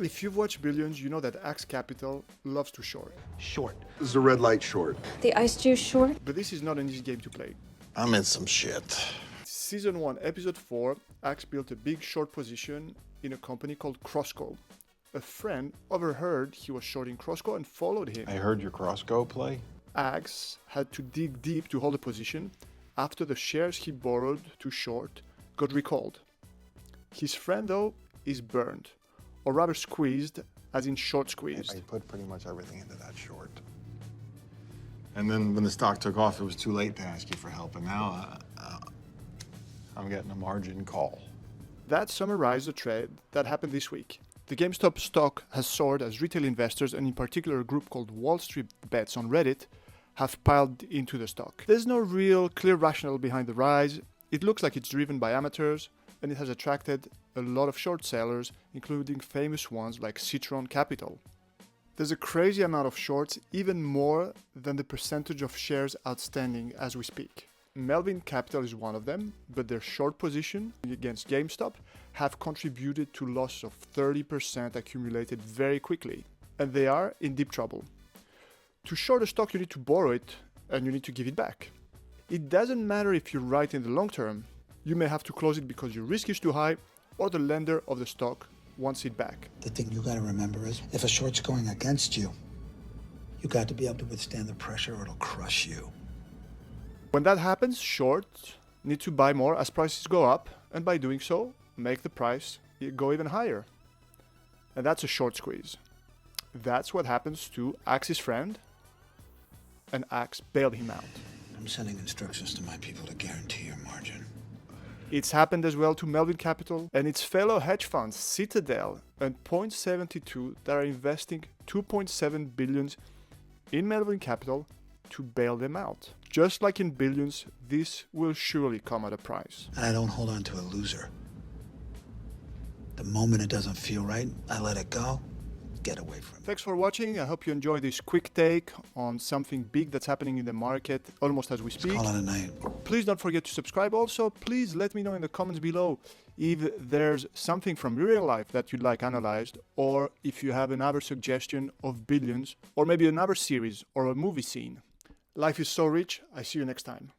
If you've watched Billions, you know that Axe Capital loves to short. Short. This is a red light short. The ice juice short? But this is not an easy game to play. I'm in some shit. Season 1, Episode 4, Axe built a big short position in a company called Crossco. A friend overheard he was shorting Crossco and followed him. I heard your Crossco play. Axe had to dig deep to hold a position after the shares he borrowed to short got recalled. His friend, though, is burned, or rather squeezed, as in short squeezed. I put pretty much everything into that short. And then when the stock took off, it was too late to ask you for help, and now I'm getting a margin call. That summarized the trade that happened this week. The GameStop stock has soared as retail investors, and in particular a group called Wall Street Bets on Reddit, have piled into the stock. There's no real clear rationale behind the rise. It looks like it's driven by amateurs, and it has attracted a lot of short sellers, including famous ones like Melvin Capital. There's a crazy amount of shorts, even more than the percentage of shares outstanding as we speak. Melvin Capital is one of them, but their short position against GameStop have contributed to losses of 30% accumulated very quickly, and they are in deep trouble. To short a stock, you need to borrow it, and you need to give it back. It doesn't matter if you're right in the long term. You may have to close it because your risk is too high, or the lender of the stock wants it back. The thing you gotta remember is, if a short's going against you, you got to be able to withstand the pressure or it'll crush you. When that happens, shorts need to buy more as prices go up, and by doing so, make the price go even higher. And that's a short squeeze. That's what happens to Axe's friend, and Axe bailed him out. I'm sending instructions to my people to guarantee your margin. It's happened as well to Melvin Capital and its fellow hedge funds, Citadel and Point72, that are investing $2.7 billion in Melvin Capital to bail them out. Just like in Billions, this will surely come at a price. And I don't hold on to a loser. The moment it doesn't feel right, I let it go. Get away from it. Thanks for watching. I hope you enjoyed this quick take on something big that's happening in the market almost as we speak. Call it a night. Please don't forget to subscribe. Also, please let me know in the comments below if there's something from real life that you'd like analyzed, or if you have another suggestion of Billions, or maybe another series or a movie scene. Life is so rich. I see you next time.